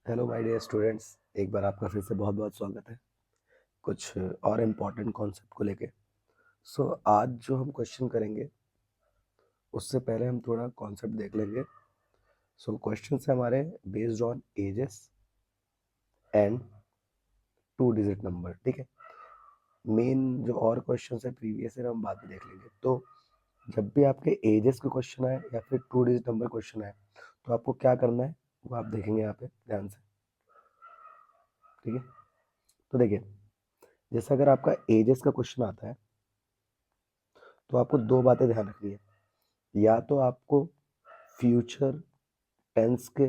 Hello my dear students, एक बार आपका फिर से बहुत बहुत स्वागत है कुछ और इम्पोर्टेंट कॉन्सेप्ट को लेके। आज जो हम क्वेश्चन करेंगे उससे पहले हम थोड़ा कॉन्सेप्ट देख लेंगे। क्वेश्चन है हमारे based on ages and 2 digit number, ठीक है। मेन जो और क्वेश्चन है प्रीवियस ईयर हम बाद में देख लेंगे। तो जब भी आपके एजेस के क्वेश्चन आए या फिर 2 डिजिट नंबर क्वेश्चन आए तो आपको क्या करना है वो आप देखेंगे यहाँ पे ध्यान से, ठीक है। तो देखिए, जैसे अगर आपका एजेस का क्वेश्चन आता है तो आपको दो बातें ध्यान रखनी है। या तो आपको फ्यूचर टेंस के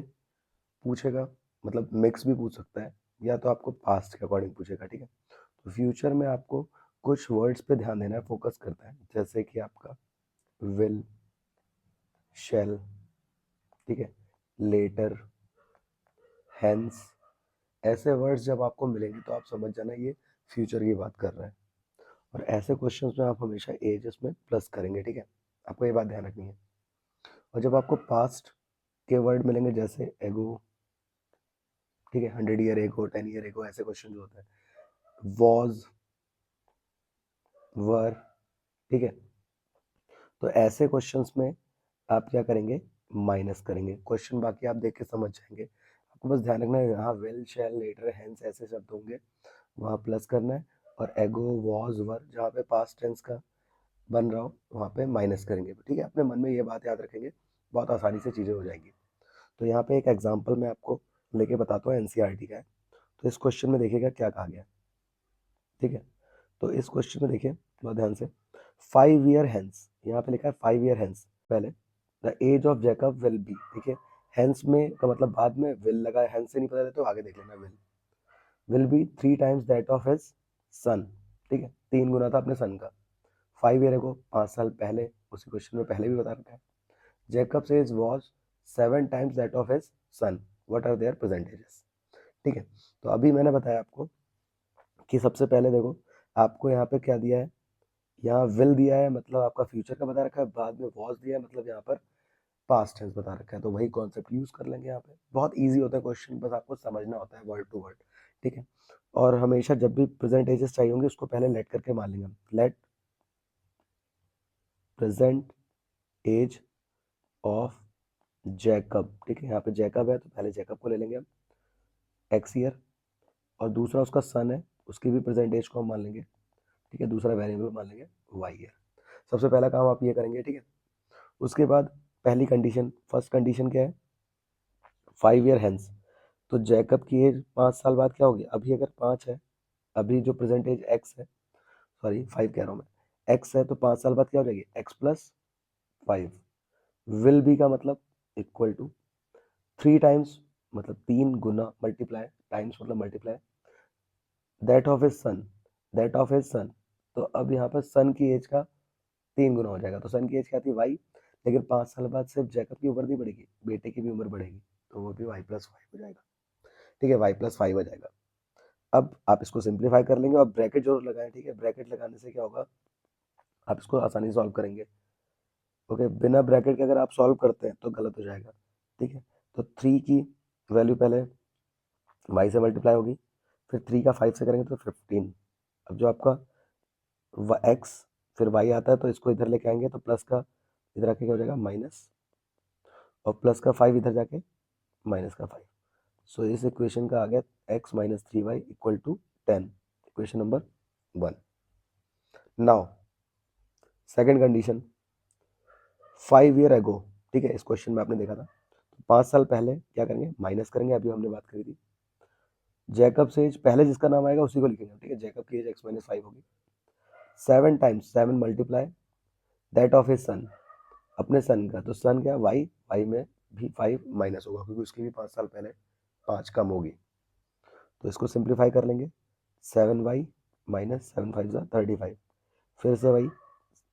पूछेगा, मतलब मिक्स भी पूछ सकता है, या तो आपको पास्ट के अकॉर्डिंग पूछेगा, ठीक है। तो फ्यूचर में आपको कुछ वर्ड्स पे ध्यान देना है, फोकस करता है, जैसे कि आपका विल, शेल, ठीक है, लेटर, हेंस। ऐसे वर्ड्स जब आपको मिलेंगे तो आप समझ जाना ये फ्यूचर की बात कर रहा है। और ऐसे क्वेश्चंस में आप हमेशा एजेस में प्लस करेंगे, ठीक है। आपको ये बात ध्यान रखनी है। और जब आपको पास्ट के वर्ड मिलेंगे जैसे एगो, ठीक है, 100 ईयर एगो, 10 ईयर एगो, ऐसे क्वेश्चन जो होता है, वॉज, वर, ठीक है। तो ऐसे क्वेश्चंस में आप क्या करेंगे, माइनस करेंगे क्वेश्चन, बाकी आप देख के समझ जाएंगे। आपको बस ध्यान रखना है यहाँ विल, शैल, लेटर, हेंस ऐसे शब्द होंगे वहाँ प्लस करना है, और एगो, वॉज, वर जहाँ पे पास्ट टेंस का बन रहा हो वहाँ पे माइनस करेंगे, ठीक है। अपने मन में ये बात याद रखेंगे, बहुत आसानी से चीज़ें हो जाएंगी। तो यहाँ पे एक एग्जाम्पल मैं आपको लेके बताता हूँ, एनसीईआरटी का है। तो इस क्वेश्चन में देखिएगा क्या कहा गया है, ठीक है। तो इस क्वेश्चन में देखिए बहुत ध्यान से, 5 ईयर हेंस, यहाँ पे लिखा है 5 ईयर हेंस। पहले the age of Jacob will be, ठीक है। हेंस में का मतलब बाद में विल लगा है, हेंस से नहीं पता है तो आगे देख लेना, will be 3 times that of his सन, ठीक है। 3 गुना था अपने सन का। 5 ईयर को 5 साल पहले, उसी क्वेश्चन में पहले भी बता रखा है। Jacob's age was 7 times that of his son, what are their present ages, ठीक है। तो अभी मैंने बताया आपको कि सबसे पहले देखो आपको यहाँ पे क्या दिया है, यहाँ विल दिया है मतलब आपका फ्यूचर का बता रखा है, बाद में वॉज दिया है मतलब यहाँ पर पास्ट टेंस बता रखा है। तो वही कॉन्सेप्ट यूज कर लेंगे यहाँ पे, बहुत इजी होता है क्वेश्चन, बस आपको समझना होता है वर्ड टू वर्ड, ठीक है। और हमेशा जब भी प्रेजेंट एजेस चाहिए होंगे उसको पहले लेट करके मान लेंगे, let present age of Jacob, ठीक है। यहाँ पे जैकब है तो पहले जैकब को ले लेंगे हम, एक्स ईयर, और दूसरा उसका सन है, उसकी भी प्रेजेंट एज को हम मान लेंगे, ठीक है। दूसरा वेरिएबल मान लेंगे वाई ईयर। सबसे पहला काम आप ये करेंगे, ठीक है। उसके बाद पहली कंडीशन, फर्स्ट कंडीशन क्या है, 5 ईयर हेंस। तो जैकब की एज 5 साल बाद क्या होगी, अभी अगर 5 है, अभी जो प्रेजेंट एज एक्स है, सॉरी 5 कह रहा हूँ मैं, एक्स है, तो 5 साल बाद क्या हो जाएगी, x+5। विल बी का मतलब इक्वल टू 3 टाइम्स, मतलब 3 गुना, मल्टीप्लाई, टाइम्स मतलब multiply, that of his sun, that of his सन। तो अब यहाँ पर सन की एज का 3 गुना हो जाएगा। तो सन की एज क्या थी, वाई, लेकिन 5 साल बाद सिर्फ जैकब की उम्र नहीं बढ़ेगी, बेटे की भी उम्र बढ़ेगी, तो वो भी y+5 हो जाएगा, ठीक है, y+5 हो जाएगा। अब आप इसको सिंप्लीफाई कर लेंगे और ब्रैकेट जरूर लगाएं, ठीक है। ब्रैकेट लगाने से क्या होगा, आप इसको आसानी से सॉल्व करेंगे, ओके। बिना ब्रैकेट के अगर आप सॉल्व करते हैं तो गलत हो जाएगा, ठीक है। तो 3 की वैल्यू पहले y से मल्टीप्लाई होगी, फिर 3 का 5 से करेंगे तो 15। अब जो आपका x फिर y आता है तो इसको इधर लेके आएंगे तो प्लस का इधर आके क्या हो जाएगा माइनस, और प्लस का 5 इधर जाके माइनस का 5। सो इस इक्वेशन का आ गया x-3y = 10, equation number 1। Now second condition, 5 year ago, ठीक है। इस क्वेश्चन में आपने देखा था, तो 5 साल पहले क्या करेंगे, माइनस करेंगे, अभी हमने बात करी थी। जैकब से एज पहले जिसका नाम आएगा उसी को लिखेंगे, ठीक है। जैकब की एज x-5 होगी। 7 times 7 multiply that of his सन, अपने सन का, तो सन क्या, वाई, वाई में भी 5 माइनस होगा क्योंकि उसकी भी 5 साल पहले 5 कम होगी। तो इसको सिंप्लीफाई कर लेंगे, 7y माइनस 7×5 = 35। फिर से वही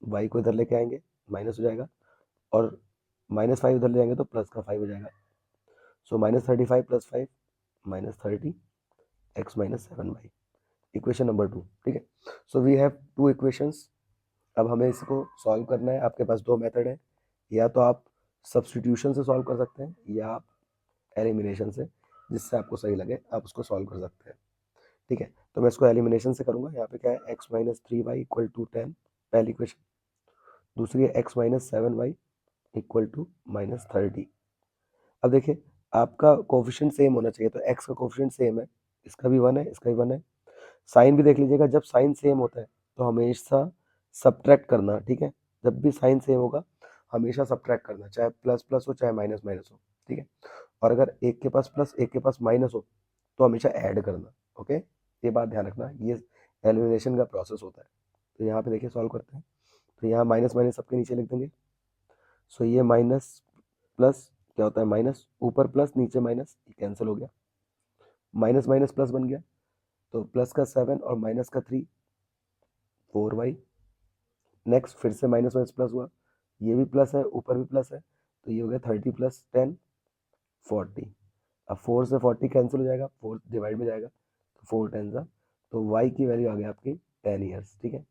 y को इधर लेके आएंगे, माइनस हो जाएगा, और -5 इधर ले जाएंगे तो प्लस का 5 हो जाएगा। सो -35 + 5 -30, x-7y, इक्वेशन नंबर 2, ठीक है। So we have 2 equations. अब हमें इसको सॉल्व करना है। आपके पास 2 मेथड है, या तो आप सब्स्टिट्यूशन से सॉल्व कर सकते हैं या आप एलिमिनेशन से। जिससे आपको सही लगे आप उसको सॉल्व कर सकते हैं। ठीक है, तो मैं इसको एलिमिनेशन से करूंगा। यहाँ पे क्या है, x minus 3y equal to 10, पहली इक्वेशन। दूसरी है x minus 7y equal to minus 30। अब देखिए, आपका कोफिशिएंट सेम होना चाहिए, तो x का कोफिशिएंट सेम है, इसका भी 1 है, इसका भी 1 है। साइन भी देख लीजिएगा, जब साइन सेम होता है तो हमेशा सब्ट्रैक्ट करना। ठीक है, जब भी साइन सेम होगा हमेशा सब्ट्रैक्ट करना, चाहे प्लस प्लस हो चाहे माइनस माइनस हो। ठीक है, और अगर एक के पास प्लस एक के पास माइनस हो तो हमेशा ऐड करना। ओके, ये बात ध्यान रखना, ये एलिमिनेशन का प्रोसेस होता है। तो यहाँ पे देखिए सॉल्व करते हैं, तो यहाँ माइनस माइनस सबके नीचे लिख देंगे। सो ये माइनस प्लस क्या होता है, माइनस, ऊपर प्लस नीचे माइनस, ये कैंसिल हो गया, माइनस माइनस प्लस बन गया, तो प्लस का 7 और माइनस का 3, 4y। नेक्स्ट फिर से माइनस माइनस प्लस हुआ, ये भी प्लस है ऊपर भी प्लस है, तो ये हो गया 30 प्लस 10, 40। अब 4 से 40 कैंसिल हो जाएगा, 4 डिवाइड में जाएगा, तो 4 10 सा, तो y की वैल्यू आ गई आपकी 10 ईयर्स। ठीक है,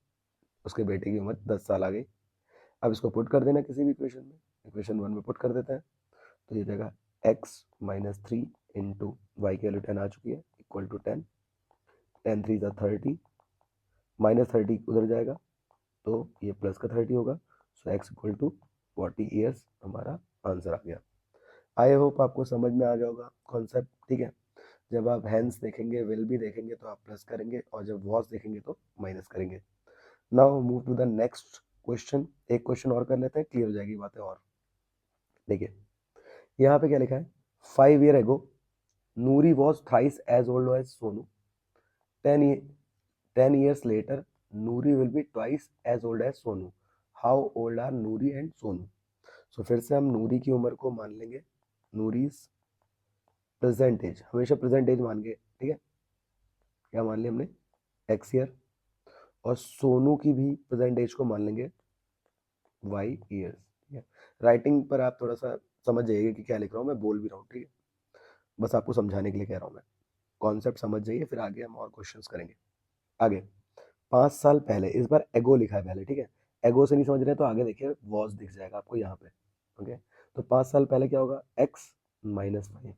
उसके बेटे की उम्र 10 साल आ गई। अब इसको पुट कर देना किसी भी इक्वेशन में, इक्वेशन 1 में पुट कर देते हैं, तो ये जगह x माइनस 3 इंटू वाई की वैल्यू 10 आ चुकी है इक्वल टू 10, 10 3 30, माइनस 30 उधर जाएगा तो ये प्लस का 30 होगा। सो x इक्वल टू 40 ईयर्स हमारा आंसर आ गया। आई होप आपको समझ में आ गया होगा कॉन्सेप्ट। ठीक है, जब आप हैंस देखेंगे, विल भी देखेंगे तो आप प्लस करेंगे, और जब वॉज देखेंगे तो माइनस करेंगे। Now move to the next question. एक क्वेश्चन और कर लेते हैं, क्लियर हो जाएगी बातें। और देखिए यहाँ पे क्या लिखा है, 5 year ago Noori was thrice as old as Sonu. 10 years later Noori will be twice as old as Sonu. How old are Noori and Sonu? So फिर से हम नूरी की उम्र को मान लेंगे, नूरीज प्रेजेंट एज, हमेशा प्रेजेंट एज मान गए। ठीक है, क्या मान लिया हमने, एक्स ईयर, और सोनू की भी प्रेजेंट एज को मान लेंगे वाई ईयर्स। ठीक है, राइटिंग पर आप थोड़ा सा समझ जाइए कि क्या लिख रहा हूँ, मैं बोल भी रहा हूँ। ठीक है, बस आपको समझाने के लिए कह रहा हूँ मैं, कॉन्सेप्ट समझ जाइए, फिर आगे हम और क्वेश्चंस करेंगे। आगे 5 साल पहले, इस बार एगो लिखा है पहले। ठीक है, एगो से नहीं समझ रहे तो आगे देखिए वॉज दिख जाएगा आपको यहाँ पे। ओके, तो 5 साल पहले क्या होगा, एक्स माइनस 5,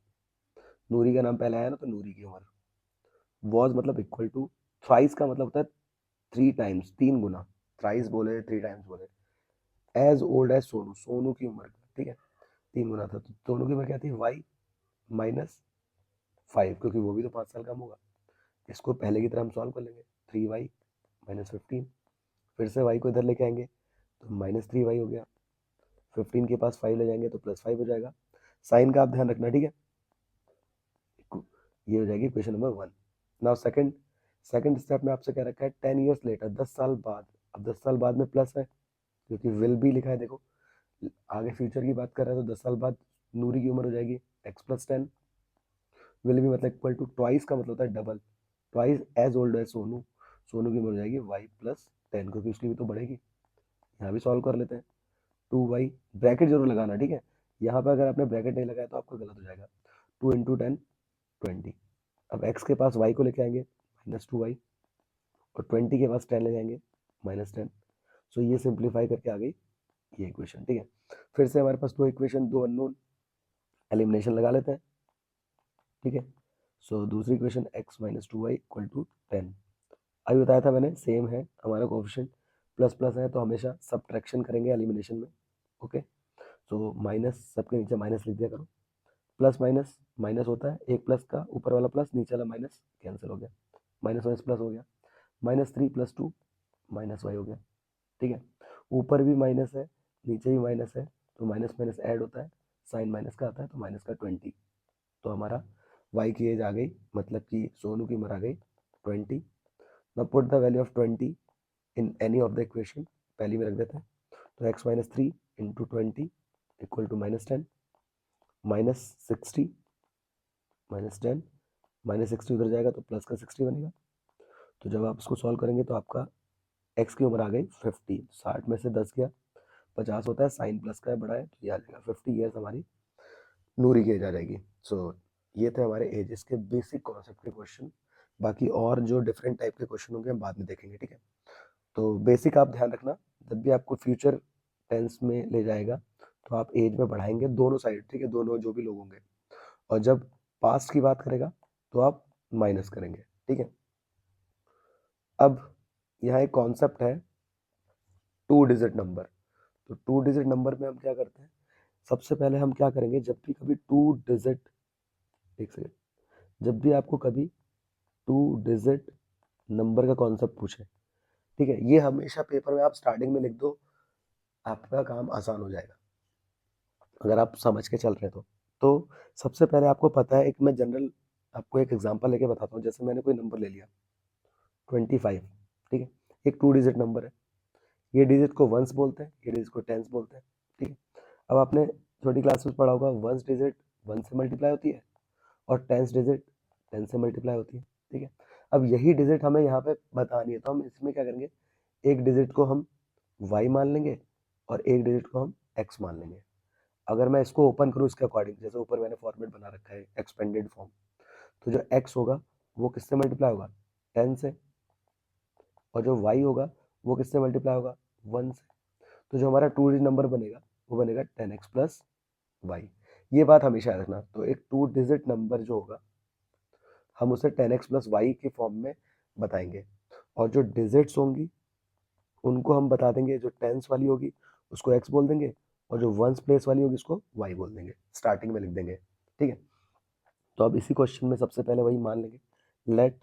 नूरी का नाम पहले आया ना तो नूरी की उम्र, वॉज मतलब इक्वल टू, थ्राइस का मतलब होता है 3 टाइम्स, 3 गुना, थ्राइस बोले 3 टाइम्स बोले, as old as Sonu, Sonu की उम्र। ठीक है, 3 गुना था, तो सोनू की उम्र क्या थी, वाई माइनस 5, क्योंकि वो भी तो 5 साल कम होगा। इसको पहले की तरह हम सॉल्व कर लेंगे, 3y माइनस 15, फिर से y को इधर लेके आएंगे तो माइनस 3y हो गया, 15 के पास 5 ले जाएंगे तो प्लस 5 हो जाएगा। साइन का आप ध्यान रखना। ठीक है, ये हो जाएगी question number 1। Now second step में आपसे क्या रखा है, 10 ईयर्स लेटर, 10 साल बाद। अब 10 साल बाद में प्लस है क्योंकि विल भी लिखा है, देखो आगे फ्यूचर की बात कर रहा है, तो 10 साल बाद नूरी की उम्र हो जाएगी x प्लस 10, विल भी मतलब इक्वल टू, ट्वाइस का मतलब होता है double, twice as old as Sonu, Sonu की उम्र हो जाएगी y प्लस 10, क्योंकि उसकी भी तो बढ़ेगी। यहाँ भी सॉल्व कर लेते हैं, 2y, ब्रैकेट जरूर लगाना। ठीक है, यहाँ पर अगर आपने ब्रैकेट नहीं लगाया तो आपका गलत हो जाएगा, 2 इंटू 10 20। अब x के पास y को लेके आएंगे माइनस 2y, और 20 के पास 10 ले जाएंगे माइनस 10। सो ये सिंप्लीफाई करके आ गई ये इक्वेशन। ठीक है, फिर से हमारे पास दो इक्वेशन, दो अननोन, एलिमिनेशन लगा लेते हैं। ठीक है, सो दूसरी equation x minus 2y equal to 10, अभी बताया था मैंने, सेम है हमारा कोफिशिएंट, प्लस प्लस है तो हमेशा सब्ट्रैक्शन करेंगे एलिमिनेशन में। ओके, तो माइनस सबके नीचे माइनस लिख दिया करो, प्लस माइनस माइनस होता है, एक प्लस का ऊपर वाला प्लस नीचे वाला माइनस कैंसिल हो गया, माइनस माइनस प्लस हो गया, माइनस 3 प्लस 2 माइनस वाई हो गया। ठीक है, ऊपर भी माइनस है नीचे भी माइनस है, तो माइनस माइनस ऐड होता है, साइन माइनस का आता है, तो माइनस का 20, तो हमारा y की एज आ गई, मतलब कि सोनू की उम्र आ गई 20। Now put the value of 20 in any of the equation, पहली में रख देते हैं, तो x minus 3 into 20 equal to minus 10, minus 60 minus 10, minus 60 उधर जाएगा तो प्लस का 60 बनेगा। तो जब आप इसको सॉल्व करेंगे तो आपका x की उम्र आ गई 50, 60 में से 10 गया 50 होता है, साइन प्लस का है बड़ा है, तो ये आ जाएगा 50 ईयर्स हमारी नूरी की एज आ जाएगी। सो ये थे हमारे एजेस के बेसिक कॉन्सेप्ट के क्वेश्चन, बाकी और जो डिफरेंट टाइप के क्वेश्चन होंगे हम बाद में देखेंगे। ठीक है, तो बेसिक आप ध्यान रखना, जब भी आपको फ्यूचर टेंस में ले जाएगा तो आप एज में बढ़ाएंगे दोनों साइड। ठीक है, दोनों जो भी लोग होंगे, और जब पास्ट की बात करेगा तो आप माइनस करेंगे, ठीक है। अब यहाँ एक कॉन्सेप्ट है 2 डिजिट नंबर। तो 2 डिजिट नंबर में हम क्या करते हैं, सबसे पहले हम क्या करेंगे, जब भी कभी 2 डिजिट, एक सेकेंड, जब भी आपको कभी 2 डिजिट नंबर का कॉन्सेप्ट पूछे, ठीक है, ये हमेशा पेपर में आप स्टार्टिंग में लिख दो, आपका काम आसान हो जाएगा अगर आप समझ के चल रहे हो तो सबसे पहले आपको पता है, एक मैं जनरल आपको एक एग्जांपल लेके बताता हूँ। जैसे मैंने कोई नंबर ले लिया 25, ठीक है, एक 2 डिजिट नंबर है, ये डिजिट को वंस बोलते हैं, ये डिजिट को टेंस बोलते हैं, ठीक है। अब आपने छोटी क्लास में पढ़ा होगा, वंस डिजिट 1 से मल्टीप्लाई होती है और टेंस डिजिट 10 से मल्टीप्लाई होती है, ठीक है। अब यही डिजिट हमें यहाँ पे बतानी है, तो हम इसमें क्या करेंगे, एक डिजिट को हम y मान लेंगे और एक डिजिट को हम x मान लेंगे। अगर मैं इसको ओपन करूँ इसके अकॉर्डिंग, जैसे ऊपर मैंने फॉर्मेट बना रखा है एक्सपेंडेड फॉर्म, तो जो x होगा वो किससे मल्टीप्लाई होगा, 10 से, और जो y होगा वो किससे मल्टीप्लाई होगा, 1 से। तो जो हमारा 2 डिजिट नंबर बनेगा वो बनेगा 10x प्लस y। ये बात हमेशा याद रखना। तो एक 2 डिजिट नंबर जो होगा हम उसे 10x प्लस y के फॉर्म में बताएंगे, और जो डिजिट्स होंगी उनको हम बता देंगे, जो टेंस वाली होगी उसको x बोल देंगे और जो वंस प्लेस वाली होगी उसको y बोल देंगे, स्टार्टिंग में लिख देंगे, ठीक है। तो अब इसी क्वेश्चन में सबसे पहले वही मान लेंगे, लेट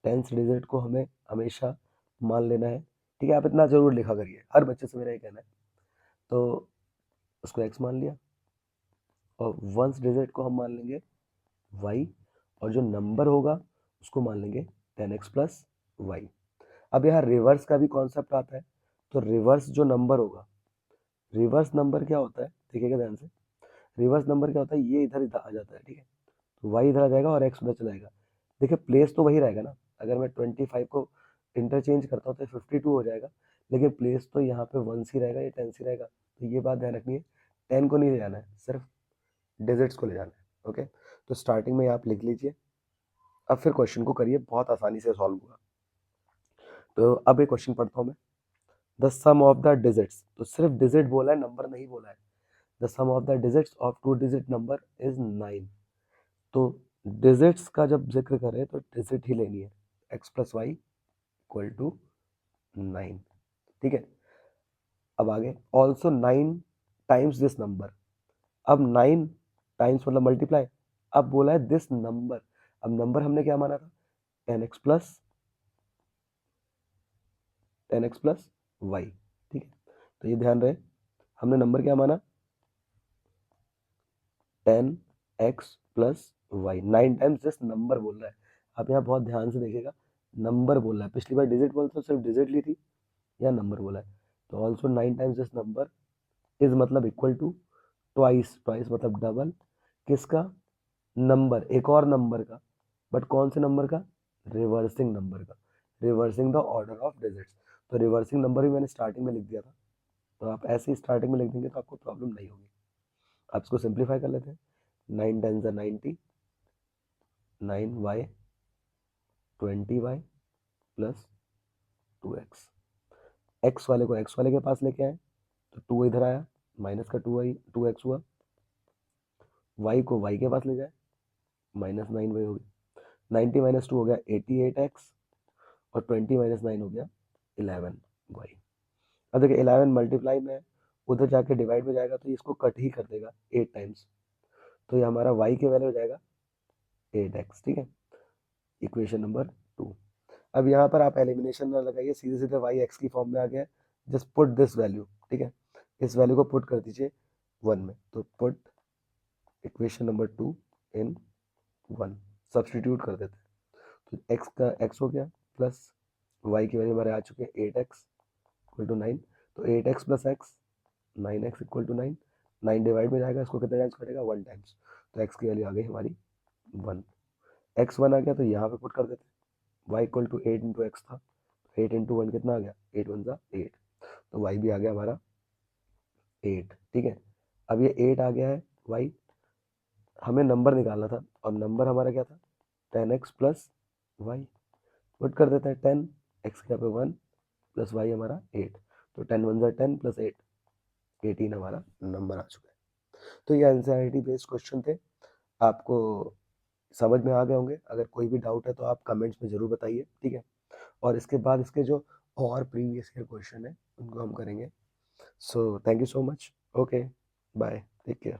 टेंस डिजिट को हमें हमेशा मान लेना है, ठीक है। आप इतना जरूर लिखा करिए, हर बच्चे से मेरा ये कहना है। तो उसको x मान लिया और वंस डिजिट को हम मान लेंगे y, और जो नंबर होगा उसको मान लेंगे 10x प्लस y। अब यहाँ रिवर्स का भी कॉन्सेप्ट आता है। तो रिवर्स जो नंबर होगा, रिवर्स नंबर क्या होता है, देखिएगा ध्यान से, रिवर्स नंबर क्या होता है, ये इधर इधर आ जाता है, ठीक है। तो y इधर आ जाएगा और x उधर चला जाएगा। देखिए प्लेस तो वही रहेगा ना, अगर मैं 25 को इंटरचेंज करता हूँ तो 52 हो जाएगा, लेकिन प्लेस तो यहाँ पे 1 ही रहेगा, ये 10 ही रहेगा। तो ये बात ध्यान रखनी है, 10 को नहीं ले जाना है, सिर्फ डिजिट्स को ले जाना है, ओके। तो स्टार्टिंग में आप लिख लीजिए, अब फिर क्वेश्चन को करिए, बहुत आसानी से सॉल्व होगा। तो अब एक क्वेश्चन पढ़ता हूँ मैं, the sum of the digits, तो सिर्फ डिजिट बोला है, नंबर नहीं बोला है। The sum of the digits of 2 digit number is 9। तो डिजिट्स का जब जिक्र करें तो डिजिट ही लेनी है, x plus y equal to 9, ठीक है। अब आगे, ऑल्सो 9 टाइम्स दिस नंबर। अब 9 टाइम्स मतलब मल्टीप्लाई, अब बोला है दिस नंबर। अब नंबर हमने क्या माना था, 10x plus 10x plus Y, ठीक है। तो ये ध्यान रहे, हमने नंबर क्या माना, 10x plus y, 9 times this number बोल रहा है। आप यहाँ बहुत ध्यान से देखिएगा, नंबर बोल रहा है, पिछली बार डिजिट बोलते तो सिर्फ डिजिट ली थी, या नंबर बोला है। तो also 9 times this number is मतलब इक्वल टू ट्वाइस, ट्वाइस मतलब डबल, किसका, नंबर, एक और नंबर का, बट कौन से नंबर का, रिवर्सिंग नंबर का, reversing the order of digits. तो रिवर्सिंग नंबर भी मैंने स्टार्टिंग में लिख दिया था, तो आप ऐसे ही स्टार्टिंग में लिख देंगे तो आपको प्रॉब्लम नहीं होगी। आप इसको सिंप्लीफाई कर लेते हैं, 9 ten 90, 9y 20y plus 2x, x वाले को x वाले के पास लेके आए तो 2 इधर आया, माइनस का 2x हुआ, y को y के पास ले जाए, माइनस 9y हो गई, 90 माइनस 2 हो गया 88x, और 20 माइनस 9 हो गया 11y। अब देखिए 11 मल्टीप्लाई में है, उधर जाके डिवाइड में जाएगा तो इसको कट ही कर देगा 8 टाइम्स, तो ये हमारा y की वैल्यू हो जाएगा 8x, ठीक है, इक्वेशन नंबर 2। अब यहाँ पर आप एलिमिनेशन ना लगाइए, सीधे सीधे y x की फॉर्म में आ गया, जस्ट पुट दिस वैल्यू, ठीक है, इस वैल्यू को पुट कर दीजिए 1 में, तो पुट इक्वेशन नंबर 2 इन 1, सब्सटीट्यूट कर देते हैं। तो x का x हो गया, प्लस y की वैल्यू हमारे आ चुके हैं 8x इक्वल टू 9, तो 8x plus x 9x equal to 9, 9 divide में जाएगा, इसको कितने टाइम्स कटेगा, 1 टाइम्स, तो x की वैल्यू आ गई हमारी 1, x 1 आ गया तो यहाँ पे पुट कर देते हैं, y equal to 8 into x था, 8 इंटू 1 कितना आ गया, 8 1 सा 8, तो y भी आ गया हमारा 8, ठीक है। अब ये 8 आ गया है, y हमें नंबर निकालना था, और नंबर हमारा क्या था, 10x प्लस वाई, पुट कर देते हैं 10, x के यहाँ पे 1 प्लस वाई हमारा 8, तो 10 1 सा 10 प्लस 8 18 हमारा नंबर आ चुका है। तो ये एनसीईआरटी बेस्ड क्वेश्चन थे, आपको समझ में आ गए होंगे। अगर कोई भी डाउट है तो आप कमेंट्स में ज़रूर बताइए, ठीक है। और इसके बाद इसके जो और प्रीवियस ईयर क्वेश्चन है उनको हम करेंगे। So thank you so much. Okay, bye, take care.